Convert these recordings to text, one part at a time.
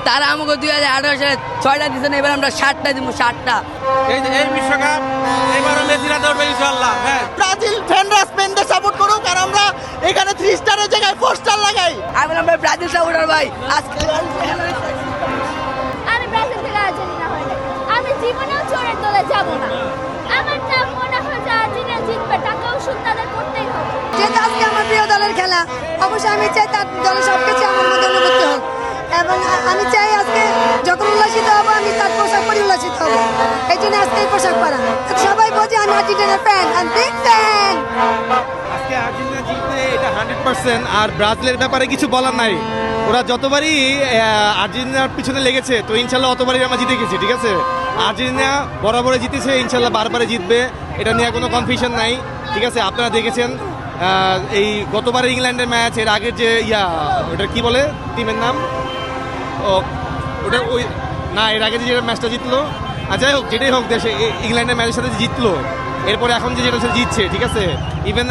তারা আমাকে 2018 সালে 6টা দিচ্ছে না, এবার আমরা 7টা দিব, 7টা। এই বিশ্বকাপ এবারও মেসি রাতে উঠবে ইনশাআল্লাহ। হ্যাঁ, ব্রাজিল ফ্যানরা স্পেনদের সাপোর্ট করুক, আর আমরা এখানে 3 স্টারের জায়গায় 4 স্টার লাগাই। আমি বললাম ভাই ব্রাজিল সাপোর্টার ভাই, আজকে আমি ব্রাজিল থেকে আর্জেন্টিনা হয়ে যাই। আমি জীবনেও চোরের দলে যাব না। আমার যা মনে হয় যে আর্জেন্টিনা জিতবে, টাকা ওষুধ তাদের করতেই হবে। যেহেতু আজকে আমার প্রিয় দলের খেলা, অবশ্যই আমি চাই তার দলের সবকিছু আমার মধ্যে অনুভূতি হোক, এবং আমি চাই আজকে যখন উল্লাসিত হবো আমি তার পোশাক পরে উল্লাসিত হবো। এই জন্য আজকে এই পোশাক পরা। সবাই বোঝে আমি আর্জেন্টিনার ফ্যান, আমি বিগ ফ্যান। আজকে আর্জেন্টিনা জিতবে এটা 100%। আর ব্রাজিলের ব্যাপারে কিছু বলার নাই, ওরা যতবারই আর্জেন্টিনার পিছনে লেগেছে তো ইনশাল্লাহ অতবারই আমরা জিতে গেছি। ঠিক আছে, আর্জেন্টিনা বরাবরে জিতেছে, ইনশাল্লাহ বারবারে জিতবে, এটা নিয়ে কোনো কনফিউশন নাই। ঠিক আছে, আপনারা দেখেছেন এই গতবার ইংল্যান্ডের ম্যাচ, এর আগের যে ওটা কি বলে টিমের নাম, ও ওটা ওই না, এর আগে যে ম্যাচটা জিতলো, যাই হোক যেটাই হোক, দেশে ইংল্যান্ডের ম্যাচের সাথে জিতলো, এরপরে এখন যেটা জিতছে, ঠিক আছে, ইভেন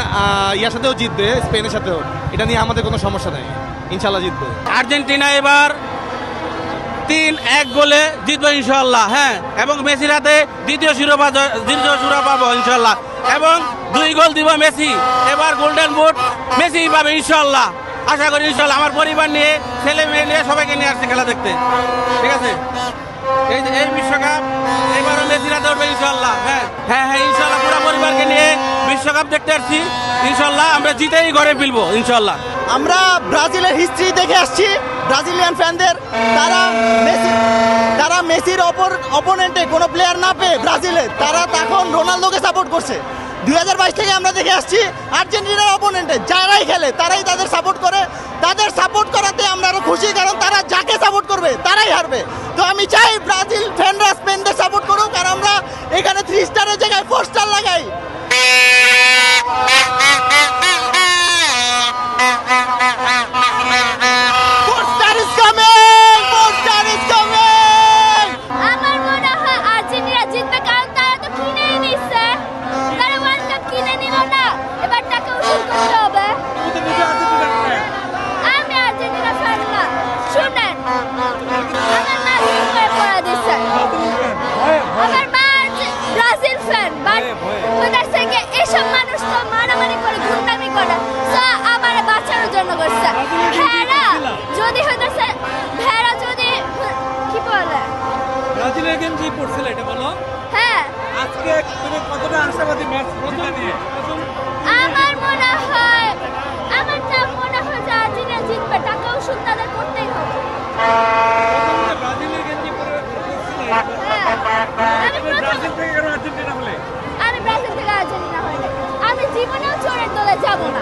ইয়ার সাথেও জিতবে, স্পেনের সাথেও, এটা নিয়ে আমাদের কোনো সমস্যা নাই, ইনশাল্লাহ জিতবে। আর্জেন্টিনা এবার 3-1 গোলে জিতবে ইনশাল্লাহ। হ্যাঁ, এবং মেসির হাতে দ্বিতীয় শিরোপা পাবো ইনশাল্লাহ, এবং 2 গোল দিব মেসি। এবার গোল্ডেন বুট মেসি পাবে ইনশাল্লাহ, আশা করি ইনশাল্লাহ। আমার পরিবার নিয়ে, ছেলে মেয়ে নিয়ে সবাইকে নিয়ে আসছে খেলা দেখতে। ঠিক আছে, এই বিশ্বকাপ এবারও মেসি রাতে উঠবে ইনশাল্লাহ। হ্যাঁ হ্যাঁ হ্যাঁ, ইনশাল্লাহ পুরো পরিবারকে নিয়ে বিশ্বকাপ দেখতে আসছি, ইনশাল্লাহ আমরা জিতেই ঘরে ফিরবো ইনশাল্লাহ। আমরা ব্রাজিলের হিস্ট্রি দেখে আসছি, ব্রাজিলিয়ান ফ্যানদের তারা মেসির অপোনেন্টে কোনো প্লেয়ার না পেয়ে ব্রাজিলের তারা তখন রোনালদোকে সাপোর্ট করছে। 2022 থেকে আমরা দেখে আসছি আর্জেন্টিনার অপোনেন্টে যারাই খেলে তারাই তাদের সাপোর্ট করে। তাদের সাপোর্ট করাতে আমরা আরো খুশি, কারণ তারা যাকে সাপোর্ট করবে তারাই হারবে। তো আমি চাই ব্রাজিল ফ্যানরা স্পেনদের সাপোর্ট করুক, আর আমরা এখানে 3 স্টারের জায়গায় 4 স্টার লাগাই। আমার মনে হয় আর্জেন্টিনা জিতবে, কারণ তারা তো কিনেই নিচ্ছে। তারা ওয়ার্ল্ড কাপ কিনে নিল না, এবার টাকা ওষুধ করতে হবে। আমি আর্জেন্টিনা ফ্যান না, শুনেন, আমার মা ঠিক করে পড়া দিচ্ছে। আমার মা ব্রাজিল ফ্যান, বাট ওদের থেকে এসব মানুষ তো মারামারি করে, গুন্ডামি করে, তো আমার বাঁচানোর জন্য করছে। ভেড়া যদি কি বলে ব্রাজিলের গেম কি পড়ছিল এটা বলো। হ্যাঁ, আজকে তুমি কতটা আশাবাদী ম্যাচ জিতে নিয়ে? আমার মনে হয় যে আর্জেন্টিনা জিতবে, টাকা ওষুধ তাদের করতেই হবে। ব্রাজিলের গেম কি পড়ছিল? ব্রাজিল থেকে কেন আর্জেন্টিনা হলে? আমি ব্রাজিল থেকে আর্জেন্টিনা হয়ে যাই। আমি জীবনেও চোরের দলে যাব না।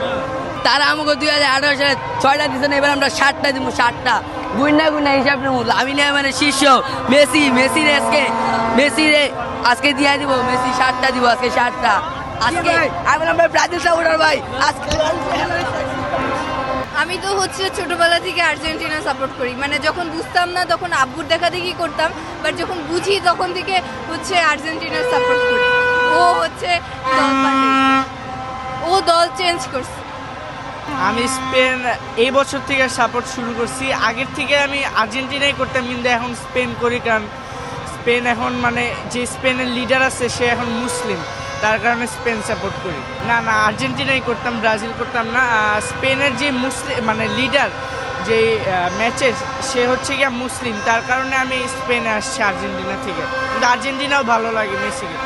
তারা আমাকে 2018 সালে 6টা দিচ্ছে না, এবার আমরা 7টা দিব, 7টা। গুইনা হিসাব নেব, আমি না মানে শীর্ষ মেসি রে আজকে দিয়ে দিব, মেসি 7টা দিব, আজকে 7টা। আজকে আমি বললাম ভাই ব্রাজিল সাপোর্টার ভাই, আজকে আমি তো ছোটবেলা থেকে আর্জেন্টিনা সাপোর্ট করি, মানে যখন বুঝতাম না তখন আব্বুর দেখা দেখি করতাম, বাট যখন বুঝি তখন থেকে আর্জেন্টিনা সাপোর্ট করি। ও দল পাল্টাইছে, ও দল চেঞ্জ করছে। আমি স্পেন এই বছর থেকে সাপোর্ট শুরু করছি, আগের থেকে আমি আর্জেন্টিনাই করতাম, কিন্তু এখন স্পেন করি, কারণ স্পেন এখন মানে যে স্পেনের লিডার আছে সে এখন মুসলিম, তার কারণে স্পেন সাপোর্ট করি। না আর্জেন্টিনাই করতাম, ব্রাজিল করতাম না। স্পেনের যে মুসলিম মানে লিডার যে ম্যাচের, সে গিয়া মুসলিম, তার কারণে আমি স্পেনে আসছি আর্জেন্টিনা থেকে, কিন্তু আর্জেন্টিনাও ভালো লাগে মেসিকে।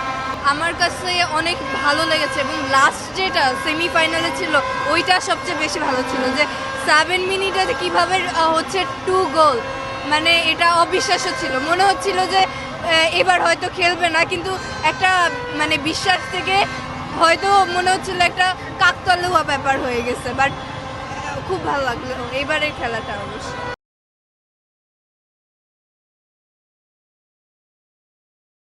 আমার কাছে অনেক ভালো লেগেছে, এবং লাস্ট যেটা সেমিফাইনালে ছিল ওইটা সবচেয়ে বেশি ভালো ছিল, যে 7 মিনিটে কিভাবে 2 গোল, মানে এটা অবিশ্বাস্য ছিল। মনে হচ্ছিল যে এবার হয়তো খেলবে না, কিন্তু একটা মানে বিশ্বাস থেকে হয়তো মনে হচ্ছিল একটা কাকতালীয় ব্যাপার হয়ে গেছে, বাট খুব ভালো লাগলো এবারের খেলাটা অবশ্যই।